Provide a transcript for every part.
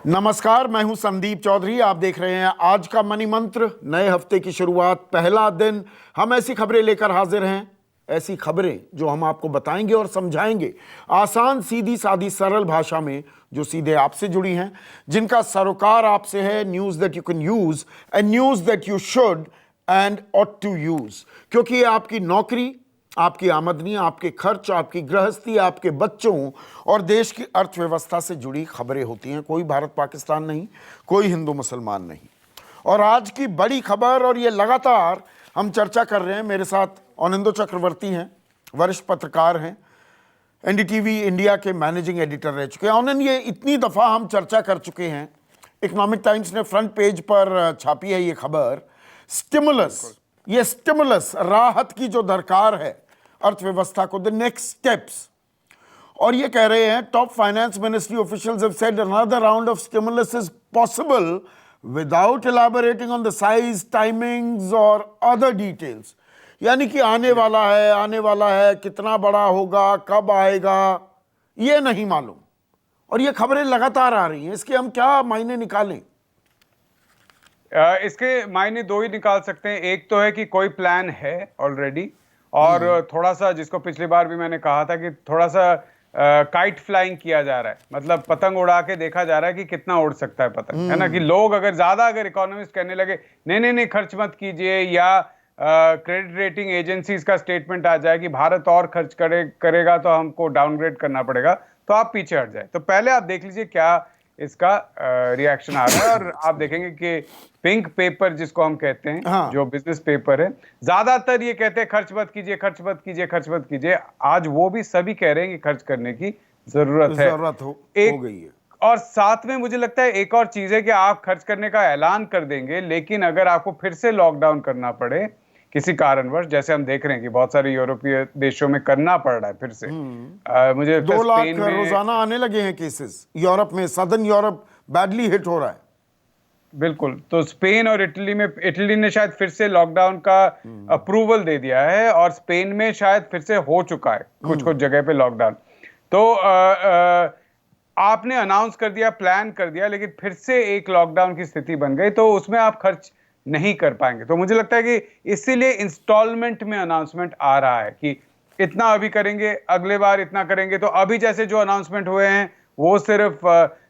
नमस्कार, मैं हूं संदीप चौधरी। आप देख रहे हैं आज का मनी मंत्र। नए हफ्ते की शुरुआत, पहला दिन। हम ऐसी खबरें लेकर हाजिर हैं, ऐसी खबरें जो हम आपको बताएंगे और समझाएंगे आसान, सीधी सादी, सरल भाषा में, जो सीधे आपसे जुड़ी हैं, जिनका सरोकार आपसे है। News that you can use and news that you should and ought to use, क्योंकि ये आपकी नौकरी, आपकी आमदनी, आपके खर्च, आपकी गृहस्थी, आपके बच्चों और देश की अर्थव्यवस्था से जुड़ी खबरें होती हैं। कोई भारत पाकिस्तान नहीं, कोई हिंदू मुसलमान नहीं। और आज की बड़ी खबर, और ये लगातार हम चर्चा कर रहे हैं, मेरे साथ आनंदो चक्रवर्ती हैं, वरिष्ठ पत्रकार हैं, एनडीटीवी इंडिया के मैनेजिंग एडिटर रह चुके हैं। आनंद, ये इतनी दफ़ा हम चर्चा कर चुके हैं, इकोनॉमिक टाइम्स ने फ्रंट पेज पर छापी है ये खबर, स्टिमुलस, ये स्टिमुलस, राहत की जो दरकार है अर्थव्यवस्था को, द नेक्स्ट स्टेप्स। और ये कह रहे हैं, top finance ministry officials have said another round of stimulus is possible without elaborating on the size, timings और अदर डिटेल्स। यानी कि आने वाला है, कितना बड़ा होगा, कब आएगा, ये नहीं मालूम। और ये खबरें लगातार आ रही हैं, इसके हम क्या मायने निकालें? इसके मायने दो ही निकाल सकते हैं। एक तो है कि कोई प्लान है ऑलरेडी, और थोड़ा सा, जिसको पिछली बार भी मैंने कहा था कि थोड़ा सा काइट फ्लाइंग किया जा रहा है, मतलब पतंग उड़ा के देखा जा रहा है कि कितना उड़ सकता है पतंग, है ना। कि लोग अगर इकोनॉमिस्ट कहने लगे नहीं खर्च मत कीजिए, या क्रेडिट रेटिंग एजेंसीज का स्टेटमेंट आ जाए कि भारत और खर्च करेगा तो हमको डाउनग्रेड करना पड़ेगा, तो आप पीछे हट जाए। तो पहले आप देख लीजिए क्या इसका रिएक्शन आ रहा है। और आप देखेंगे कि पिंक पेपर जिसको हम कहते हैं, हाँ। जो बिजनेस पेपर है, ज्यादातर ये कहते हैं खर्च मत कीजिए, खर्च मत कीजिए, खर्च मत कीजिए। आज वो भी सभी कह रहे हैं कि खर्च करने की जरूरत हो गई है। और साथ में मुझे लगता है एक और चीज है कि आप खर्च करने का ऐलान कर देंगे, लेकिन अगर आपको फिर से लॉकडाउन करना पड़े किसी कारणवश, जैसे हम देख रहे हैं कि बहुत सारे यूरोपीय देशों में करना पड़ रहा है फिर से। मुझे 2 लाख रोजाना आने लगे हैं केसेस यूरोप में। सदर्न यूरोप बैडली हिट हो रहा है। बिल्कुल। तो स्पेन और इटली ने शायद फिर से लॉकडाउन का अप्रूवल दे दिया है, और स्पेन में शायद फिर से हो चुका है कुछ जगह पे लॉकडाउन। तो आपने अनाउंस कर दिया, प्लान कर दिया, लेकिन फिर से एक लॉकडाउन की स्थिति बन गई, तो उसमें आप खर्च नहीं कर पाएंगे। तो मुझे लगता है कि इसीलिए इंस्टॉलमेंट में अनाउंसमेंट आ रहा है कि इतना अभी करेंगे, अगले बार इतना करेंगे। तो अभी जैसे जो अनाउंसमेंट हुए हैं वो सिर्फ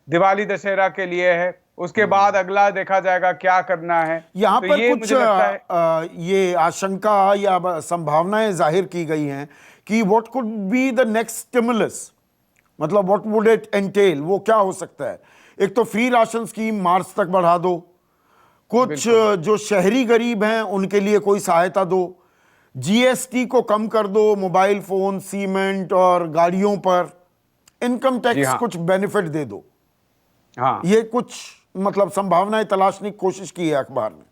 दिवाली दशहरा के लिए है, उसके बाद अगला देखा जाएगा क्या करना है। यहाँ तो पर ये कुछ मुझे लगता है ये आशंका या संभावनाएं जाहिर की गई हैं कि what could be the next stimulus, मतलब व्हाट वुड इट एंटेल, वो क्या हो सकता है। एक तो फ्री राशन स्कीम मार्च तक बढ़ा दो, कुछ जो शहरी गरीब हैं उनके लिए कोई सहायता दो, जीएसटी को कम कर दो मोबाइल फोन, सीमेंट और गाड़ियों पर, इनकम टैक्स कुछ बेनिफिट दे दो। हाँ, ये कुछ मतलब संभावनाएं तलाशने की कोशिश की है अखबार ने।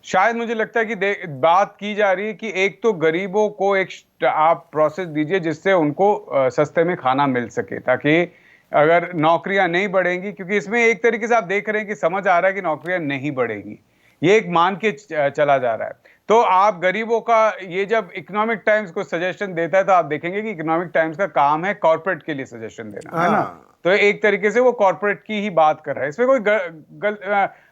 शायद मुझे लगता है कि बात की जा रही है कि एक तो गरीबों को एक आप प्रोसेस दीजिए जिससे उनको सस्ते में खाना मिल सके, ताकि अगर नौकरियां नहीं बढ़ेंगी, क्योंकि इसमें एक तरीके से आप देख रहे हैं कि समझ आ रहा है कि नौकरियां नहीं बढ़ेगी, ये एक मान के चला जा रहा है। तो आप गरीबों का, ये जब इकोनॉमिक टाइम्स को सजेशन देता है, तो आप देखेंगे कि इकोनॉमिक टाइम्स का काम है कॉर्पोरेट के लिए सजेशन देना, है ना। तो एक तरीके से वो कॉर्पोरेट की ही बात कर रहा है। इसमें कोई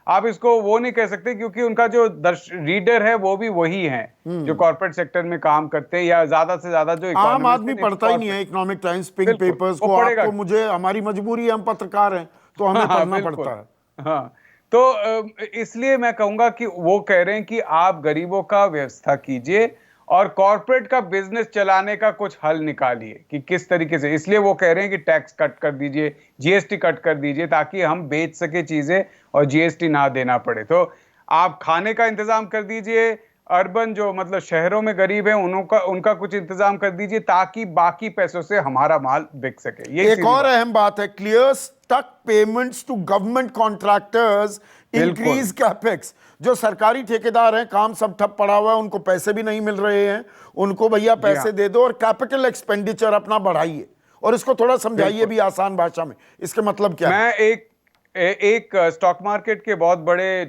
आप इसको वो नहीं कह सकते, क्योंकि उनका जो रीडर है वो भी वही है जो कॉर्पोरेट सेक्टर में काम करते हैं, या ज्यादा से ज्यादा जो आम आदमी पढ़ता ही नहीं है इकोनॉमिक टाइम्स, पिंक पेपर्स को। आपको, मुझे, हमारी मजबूरी है, हम पत्रकार हैं तो हमें पढ़ना पड़ता है। हाँ, तो इसलिए मैं कहूंगा कि वो कह रहे हैं कि आप गरीबों का व्यवस्था कीजिए और कॉर्पोरेट का बिजनेस चलाने का कुछ हल निकालिए कि किस तरीके से। इसलिए वो कह रहे हैं कि टैक्स कट कर दीजिए, जीएसटी कट कर दीजिए, ताकि हम बेच सके चीजें और जीएसटी ना देना पड़े। तो आप खाने का इंतजाम कर दीजिए, अर्बन जो मतलब शहरों में गरीब हैं उनका कुछ इंतजाम कर दीजिए, ताकि बाकी पैसों से हमारा माल बिक सके। ये एक और अहम बात है, clear stuck payments to government contractors, increase capex. जो सरकारी ठेकेदार हैं, काम सब ठप पड़ा हुआ है, उनको पैसे भी नहीं मिल रहे हैं, उनको भैया पैसे दे दो और कैपिटल एक्सपेंडिचर अपना बढ़ाइए। और इसको थोड़ा समझाइए भी आसान भाषा में, इसके मतलब क्या है। मैं एक स्टॉक मार्केट के बहुत बड़े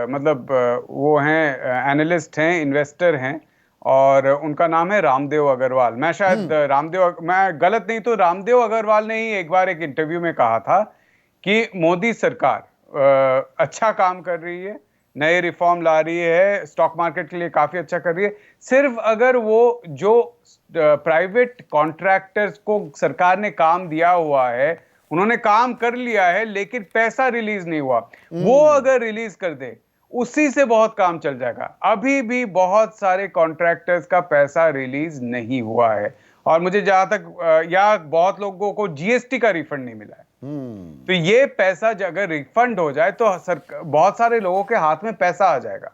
मतलब वो हैं, एनालिस्ट हैं, इन्वेस्टर हैं, और उनका नाम है रामदेव अग्रवाल। मैं शायद मैं गलत नहीं तो रामदेव अग्रवाल ने ही एक बार एक इंटरव्यू में कहा था कि मोदी सरकार अच्छा काम कर रही है, नए रिफॉर्म ला रही है, स्टॉक मार्केट के लिए काफी अच्छा कर रही है। सिर्फ अगर वो जो प्राइवेट कॉन्ट्रैक्टर्स को सरकार ने काम दिया हुआ है, उन्होंने काम कर लिया है लेकिन पैसा रिलीज नहीं हुआ, वो अगर रिलीज कर दे, उसी से बहुत काम चल जाएगा। अभी भी बहुत सारे कॉन्ट्रैक्टर्स का पैसा रिलीज नहीं हुआ है, और मुझे जहां तक या बहुत लोगों को जीएसटी का रिफंड नहीं मिला है। तो ये पैसा अगर रिफंड हो जाए तो बहुत सारे लोगों के हाथ में पैसा आ जाएगा,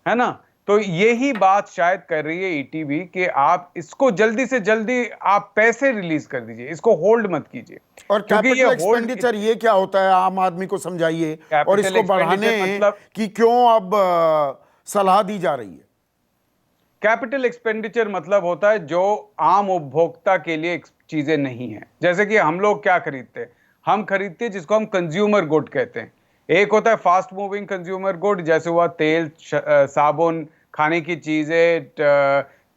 है ना। तो यही बात शायद कर रही है ईटीवी कि आप इसको जल्दी से जल्दी आप पैसे रिलीज कर दीजिए, इसको होल्ड मत कीजिए। और कैपिटल एक्सपेंडिचर ये क्या होता है, आम आदमी को समझाइए, और इसको बढ़ाने की क्यों अब सलाह दी जा रही है। कैपिटल एक्सपेंडिचर मतलब होता है जो आम उपभोक्ता के लिए चीजें नहीं है। जैसे कि हम लोग क्या खरीदते हैं, हम खरीदते हैं जिसको हम कंज्यूमर गुड कहते हैं। एक होता है फास्ट मूविंग कंज्यूमर गुड, जैसे हुआ तेल, साबुन, खाने की चीजें,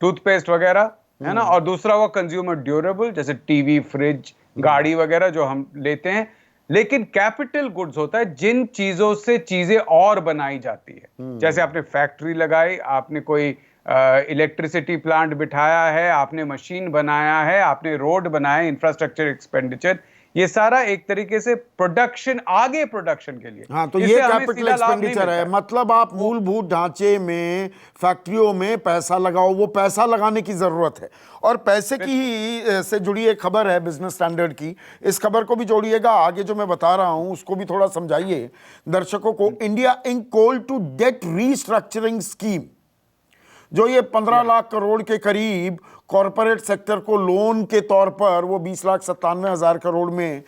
टूथपेस्ट वगैरह, है ना। और दूसरा हुआ कंज्यूमर ड्यूरेबल, जैसे टीवी, फ्रिज, गाड़ी वगैरह जो हम लेते हैं। लेकिन कैपिटल गुड्स होता है जिन चीजों से चीजें और बनाई जाती है। जैसे आपने फैक्ट्री लगाई, आपने कोई इलेक्ट्रिसिटी प्लांट बिठाया है, आपने मशीन बनाया है, आपने रोड बनाया, इंफ्रास्ट्रक्चर एक्सपेंडिचर, ये सारा एक तरीके से प्रोडक्शन, आगे प्रोडक्शन के लिए। हाँ, तो ये कैपिटल एक्सपेंडिचर है। मतलब आप मूलभूत ढांचे में, फैक्ट्रियों में पैसा लगाओ, वो पैसा लगाने की जरूरत है। और पैसे की ही से जुड़ी एक खबर है बिजनेस स्टैंडर्ड की, इस खबर को भी जोड़िएगा, आगे जो मैं बता रहा हूं उसको भी थोड़ा समझाइए दर्शकों को। India Inc call to debt restructuring scheme, जो ये 15 लाख करोड़ के करीब कॉरपोरेट सेक्टर को लोन के तौर पर वो 20,97,000 करोड़ में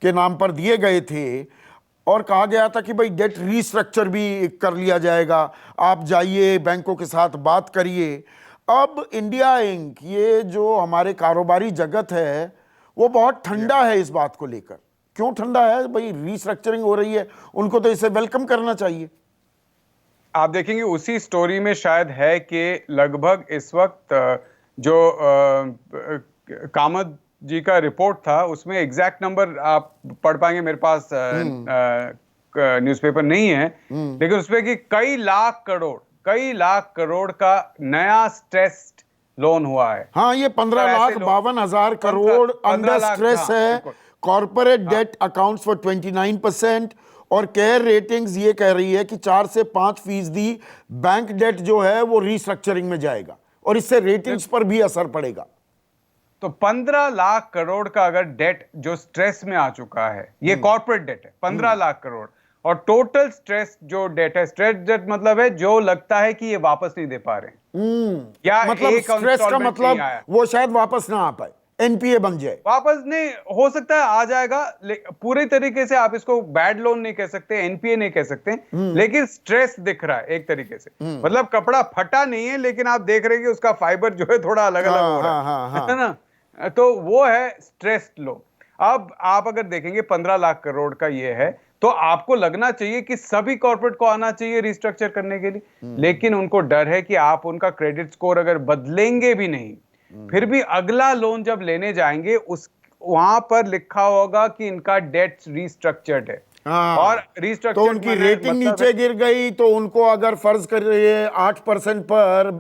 के नाम पर दिए गए थे, और कहा गया था कि भाई डेट रीस्ट्रक्चर भी कर लिया जाएगा, आप जाइए बैंकों के साथ बात करिए। अब इंडिया इंक, ये जो हमारे कारोबारी जगत है, वो बहुत ठंडा है इस बात को लेकर। क्यों ठंडा है भाई? रीस्ट्रक्चरिंग हो रही है, उनको तो इसे वेलकम करना चाहिए। आप देखेंगे उसी स्टोरी में शायद है कि लगभग इस वक्त जो कामत जी का रिपोर्ट था, उसमें एग्जैक्ट नंबर आप पढ़ पाएंगे, मेरे पास न्यूज़पेपर नहीं है, लेकिन उसमें कि कई लाख करोड़ का नया स्ट्रेस्ड लोन हुआ है। हाँ, ये 15,52,000 करोड़ अंडर स्ट्रेस है। कॉर्पोरेट डेट अकाउंट्स फॉर 29%, और केयर रेटिंग्स ये कह रही है कि 4 से 5% बैंक डेट जो है वो रीस्ट्रक्चरिंग में जाएगा, और इससे रेटिंग्स पर भी असर पड़ेगा। तो 15 लाख करोड़ का अगर डेट जो स्ट्रेस में आ चुका है, ये कॉर्पोरेट डेट है 15 लाख करोड़, और टोटल स्ट्रेस जो डेट है, स्ट्रेस डेट मतलब है जो लगता है कि ये वापस नहीं दे पा रहे हैं, या मतलब एक स्ट्रेस का मतलब वो शायद वापस ना आ पाए, एनपीए बन जाए। वापस नहीं हो सकता है, आ जाएगा, पूरे तरीके से आप इसको बैड लोन नहीं कह सकते, एनपीए नहीं कह सकते, लेकिन स्ट्रेस दिख रहा है एक तरीके से। मतलब कपड़ा फटा नहीं है, लेकिन आप देख रहे हैं कि उसका फाइबर जो है थोड़ा अलग अलग हो रहा है ना, तो वो है स्ट्रेस्ड लोन। अब आप अगर देखेंगे 15 लाख करोड़ का ये है, तो आपको लगना चाहिए कि सभी कॉर्पोरेट को आना चाहिए रिस्ट्रक्चर करने के लिए, लेकिन उनको डर है कि आप उनका क्रेडिट स्कोर अगर बदलेंगे भी नहीं, फिर भी अगला लोन जब लेने जाएंगे उस वहां पर लिखा होगा कि इनका डेट रिस्ट्रक्चर्ड है। और रिस्ट्रक्चर तो उनकी रेटिंग नीचे गिर गई, तो उनको अगर फर्ज करिए 8% पर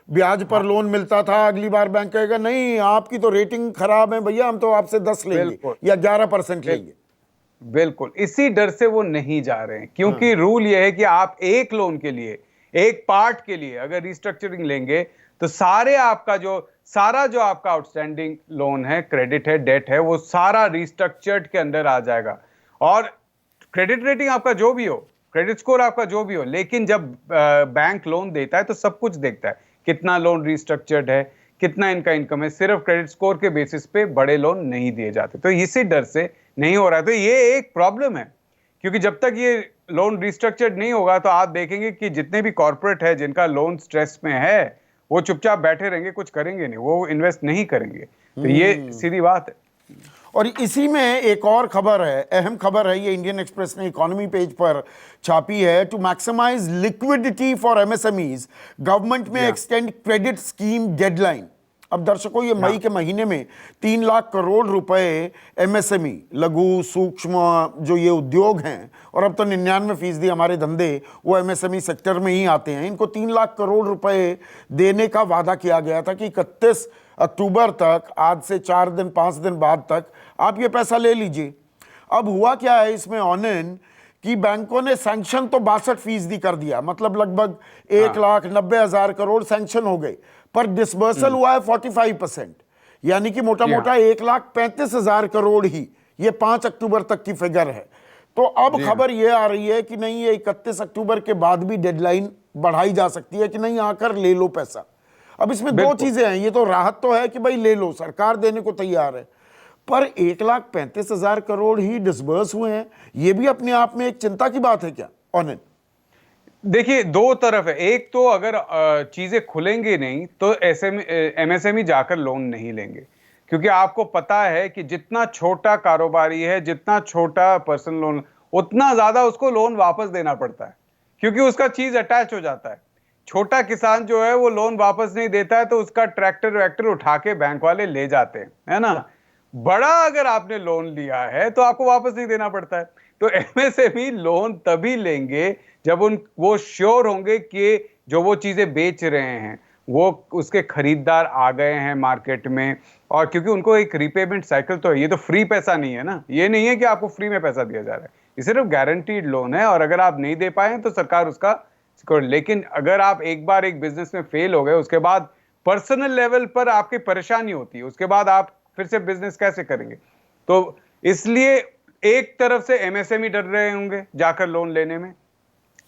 ब्याज पर लोन मिलता था, अगली बार बैंक कहेगा नहीं आपकी तो रेटिंग खराब है भैया, हम तो आपसे 10 लेंगे या 11% लेंगे। बिल्कुल, इसी डर से वो नहीं जा रहे हैं, क्योंकि रूल ये है कि आप एक लोन के लिए, एक पार्ट के लिए अगर रिस्ट्रक्चरिंग लेंगे, तो सारा जो आपका आउटस्टैंडिंग लोन है, क्रेडिट है, डेट है, वो सारा रिस्ट्रक्चर्ड के अंदर आ जाएगा। और क्रेडिट रेटिंग आपका जो भी हो, क्रेडिट स्कोर आपका जो भी हो, लेकिन जब बैंक लोन देता है तो सब कुछ देखता है, कितना लोन रिस्ट्रक्चर्ड है, कितना इनका इनकम है। सिर्फ क्रेडिट स्कोर के बेसिस पे बड़े लोन नहीं दिए जाते, तो इसी डर से नहीं हो रहा है। तो ये एक प्रॉब्लम है, क्योंकि जब तक ये लोन रिस्ट्रक्चर्ड नहीं होगा तो आप देखेंगे कि जितने भी कॉर्पोरेट है जिनका लोन स्ट्रेस में है, वो चुपचाप बैठे रहेंगे, कुछ करेंगे नहीं, वो इन्वेस्ट नहीं करेंगे। तो ये सीधी बात है। और इसी में एक और खबर है, अहम खबर है, ये इंडियन एक्सप्रेस ने इकोनॉमी पेज पर छापी है। To maximize liquidity for MSMEs, government में एक्सटेंड क्रेडिट स्कीम डेडलाइन। अब दर्शकों, ये मई के महीने में 3 लाख करोड़ रुपए एमएसएमई, लघु सूक्ष्म जो ये उद्योग हैं, और अब तो 99% हमारे धंधे वो एमएसएमई सेक्टर में ही आते हैं, इनको 3 लाख करोड़ रुपए देने का वादा किया गया था कि 31 अक्टूबर तक, आज से 4 दिन 5 दिन बाद तक आप ये पैसा ले लीजिए। अब हुआ क्या है इसमें ऑनन कि बैंकों ने सैंक्शन तो 62% कर दिया, मतलब लगभग 1,90,000 करोड़ सैंक्शन हो गए, पर डिसबर्सल हुआ है 45%, यानी कि मोटा मोटा 1,35,000 करोड़ ही ये 5 अक्टूबर तक की फिगर है। तो अब खबर ये आ रही है कि नहीं, ये 31 अक्टूबर के बाद भी डेडलाइन बढ़ाई जा सकती है कि नहीं, आकर ले लो पैसा। अब इसमें दो चीजें हैं, ये तो राहत तो है कि भाई ले लो, सरकार देने को तैयार है, पर 1,35,000 करोड़ ही डिसबर्स हुए हैं, ये भी अपने आप में एक चिंता की बात है क्या ऑनन? देखिए, दो तरफ है। एक तो अगर चीजें खुलेंगी नहीं तो एमएसएमई जाकर लोन नहीं लेंगे, क्योंकि आपको पता है कि जितना छोटा कारोबारी है, जितना छोटा पर्सनल लोन, उतना ज्यादा उसको लोन वापस देना पड़ता है, क्योंकि उसका चीज अटैच हो जाता है। छोटा किसान जो है वो लोन वापस नहीं देता है तो उसका ट्रैक्टर वैक्टर उठा के बैंक वाले ले जाते हैं, है ना। बड़ा अगर आपने लोन लिया है तो आपको वापस नहीं देना पड़ता है। तो एमएसएमई लोन तभी लेंगे जब वो श्योर होंगे कि जो वो चीजें बेच रहे हैं वो उसके खरीदार आ गए हैं मार्केट में, और क्योंकि उनको एक रीपेमेंट साइकिल तो है। ये तो फ्री पैसा नहीं है ना, ये नहीं है कि आपको फ्री में पैसा दिया जा रहा है, ये सिर्फ गारंटीड लोन है, और अगर आप नहीं दे पाए तो सरकार उसका। लेकिन अगर आप एक बार एक बिजनेस में फेल हो गए, उसके बाद पर्सनल लेवल पर आपकी परेशानी होती है, उसके बाद आप फिर से बिजनेस कैसे करेंगे? तो इसलिए एक तरफ से एमएसएमई डर रहे होंगे जाकर लोन लेने में,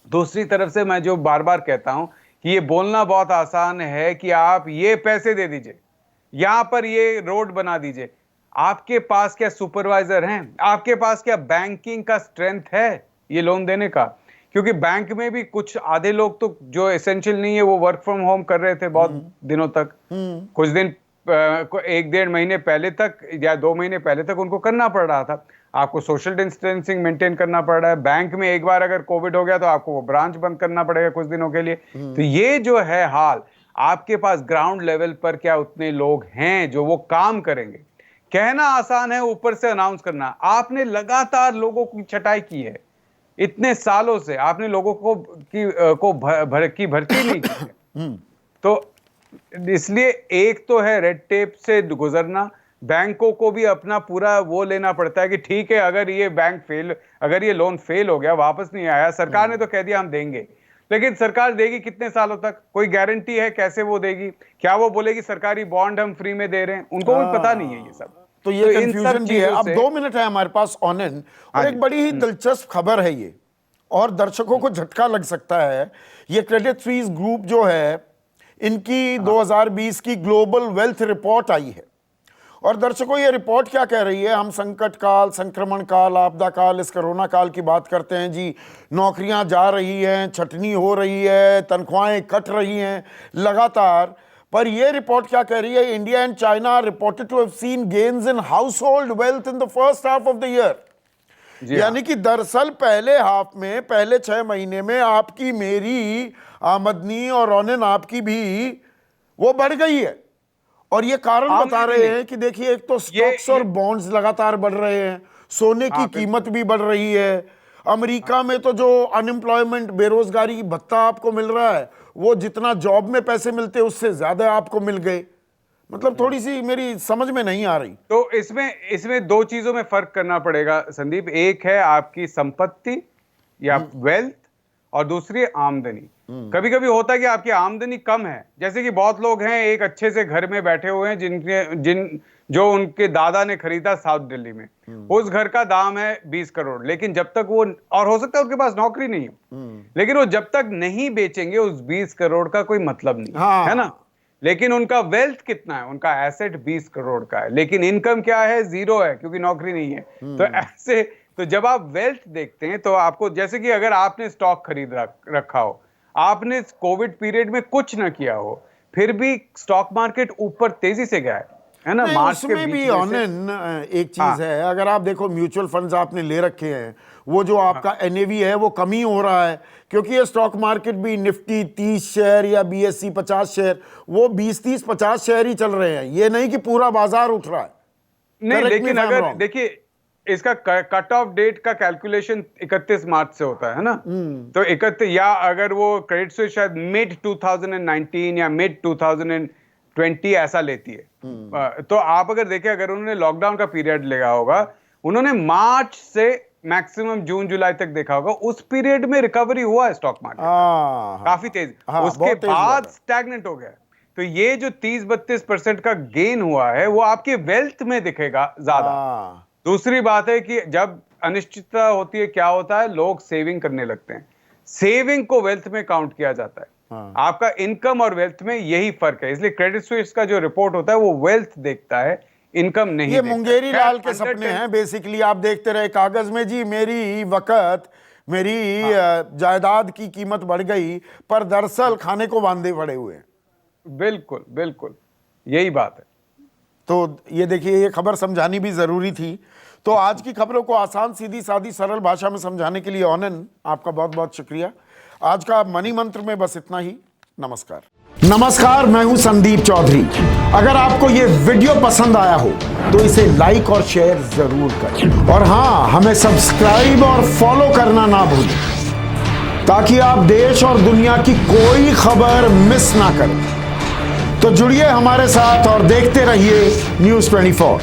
दूसरी तरफ से मैं जो बार बार कहता हूं कि ये बोलना बहुत आसान है कि आप ये पैसे दे दीजिए, यहां पर ये रोड बना दीजिए। आपके पास क्या सुपरवाइजर हैं? आपके पास क्या बैंकिंग का स्ट्रेंथ है ये लोन देने का? क्योंकि बैंक में भी कुछ आधे लोग तो जो एसेंशियल नहीं है वो वर्क फ्रॉम होम कर रहे थे बहुत दिनों तक, कुछ दिन 1-1.5 महीने पहले तक या 2 महीने पहले तक उनको करना पड़ रहा था। आपको सोशल डिस्टेंसिंग मेंटेन करना पड़ रहा है। बैंक में एक बार अगर कोविड हो गया तो आपको वो ब्रांच बंद करना पड़ेगा कुछ दिनों के लिए। तो ये जो है हाल, आपके पास ग्राउंड लेवल पर क्या उतने लोग हैं जो वो काम करेंगे? कहना आसान है, ऊपर से अनाउंस करना। आपने लगातार लोगों की छटाई की है, इतने सालों से आपने लोगों को भर्ती नहीं की है। तो इसलिए एक तो है रेड टेप से गुजरना, बैंकों को भी अपना पूरा वो लेना पड़ता है कि ठीक है, अगर ये लोन फेल हो गया, वापस नहीं आया, सरकार ने तो कह दिया हम देंगे, लेकिन सरकार देगी कितने सालों तक? कोई गारंटी है कैसे वो देगी? क्या वो बोलेगी सरकारी बॉन्ड हम फ्री में दे रहे हैं? उनको भी पता नहीं है ये सब। तो ये कंफ्यूजन भी है। अब 2 मिनट है हमारे पास ऑनन, और एक बड़ी ही दिलचस्प खबर है ये, और दर्शकों को झटका लग सकता है। ये क्रेडिट स्विस ग्रुप जो है, इनकी 2020 की ग्लोबल वेल्थ रिपोर्ट आई है, और दर्शकों ये रिपोर्ट क्या कह रही है? हम संकट काल, संक्रमण काल, आपदा काल, इस कोरोना काल की बात करते हैं जी। नौकरियां जा रही हैं, छटनी हो रही है, तनख्वाहें कट रही हैं लगातार, पर ये रिपोर्ट क्या कह रही है? India and China reported to have seen gains in household wealth in the first half of the year. यानी कि दरअसल पहले हाफ में, पहले 6 महीने में आपकी मेरी आमदनी और ऑनन आपकी भी वो बढ़ गई है। और ये कारण बता रहे हैं कि देखिए, एक तो स्टॉक्स और बॉन्ड्स लगातार बढ़ रहे हैं, सोने की कीमत भी बढ़ रही है। अमेरिका में तो जो अनएम्प्लॉयमेंट, बेरोजगारी भत्ता आपको मिल रहा है, वो जितना जॉब में पैसे मिलते उससे ज्यादा आपको मिल गए। मतलब थोड़ी सी मेरी समझ में नहीं आ रही। तो इसमें 2 चीजों में फर्क करना पड़ेगा संदीप। एक है आपकी संपत्ति या वेल्थ, और दूसरी आमदनी। कभी कभी होता है कि आपकी आमदनी कम है, जैसे कि बहुत लोग हैं एक अच्छे से घर में बैठे हुए हैं जो उनके दादा ने खरीदा साउथ दिल्ली में, उस घर का दाम है 20 करोड़, लेकिन जब तक वो, और हो सकता है उनके पास नौकरी नहीं हो, लेकिन वो जब तक नहीं बेचेंगे उस 20 करोड़ का कोई मतलब नहीं, है ना। लेकिन उनका वेल्थ कितना है? उनका एसेट 20 करोड़ का है, लेकिन इनकम क्या है? 0 है, क्योंकि नौकरी नहीं है। तो ऐसे, तो जब आप वेल्थ देखते हैं तो आपको, जैसे कि अगर आपने स्टॉक खरीद रखा हो, आपने कोविड पीरियड में कुछ ना किया हो, फिर भी स्टॉक मार्केट ऊपर तेजी से गया है ना। मार्च के उसमें भी ऑनन एक चीज है, अगर आप देखो म्यूचुअल फंड्स आपने ले रखे हैं, वो जो आपका एनएवी है वो कमी हो रहा है, क्योंकि ये स्टॉक मार्केट भी निफ्टी 30 शेयर या बीएससी 50 शेयर, वो 20-30-50 शेयर ही चल रहे हैं, ये नहीं कि पूरा बाजार उठ रहा है। नहीं, Correct me लेकिन if I'm अगर wrong. देखिए इसका कट ऑफ डेट का कैलकुलेशन 31 मार्च से होता है ना, तो 31, या अगर वो क्रेडिट स्विस शायद मिड 2019 या मिड 2020 ऐसा लेती है। तो आप अगर देखें, अगर उन्होंने लॉकडाउन का पीरियड लिया होगा, उन्होंने मार्च से मैक्सिमम जून जुलाई तक देखा होगा, उस पीरियड में रिकवरी हुआ है स्टॉक मार्केट काफी तेज, उसके बहुत तेज हुआ बाद था। स्टैग्नेंट हो गया। तो ये जो 30-32% का गेन हुआ है वो आपके वेल्थ में दिखेगा ज्यादा। दूसरी बात है कि जब अनिश्चितता होती है, क्या होता है, लोग सेविंग करने लगते हैं, सेविंग को वेल्थ में काउंट किया जाता है। आपका इनकम और वेल्थ में यही फर्क है, इसलिए क्रेडिट स्विस का जो रिपोर्ट होता है वो वेल्थ देखता है, इनकम नहीं ये देखता। मुंगेरी लाल के 110 सपने हैं बेसिकली। आप देखते रहे कागज में जी मेरी वक़्त, मेरी जायदाद की कीमत बढ़ गई, पर दरअसल खाने को बांधे पड़े हुए हैं। बिल्कुल बिल्कुल यही बात है। तो ये देखिए, ये खबर समझानी भी जरूरी थी। तो आज की खबरों को आसान, सीधी सादी, सरल भाषा में समझाने के लिए ऑनन आपका बहुत बहुत शुक्रिया। आज का मनी मंत्र में बस इतना ही। नमस्कार। नमस्कार, मैं हूं संदीप चौधरी। अगर आपको ये वीडियो पसंद आया हो तो इसे लाइक और शेयर जरूर करें, और हाँ, हमें सब्सक्राइब और फॉलो करना ना भूलें, ताकि आप देश और दुनिया की कोई खबर मिस ना करें। तो जुड़िए हमारे साथ और देखते रहिए News 24।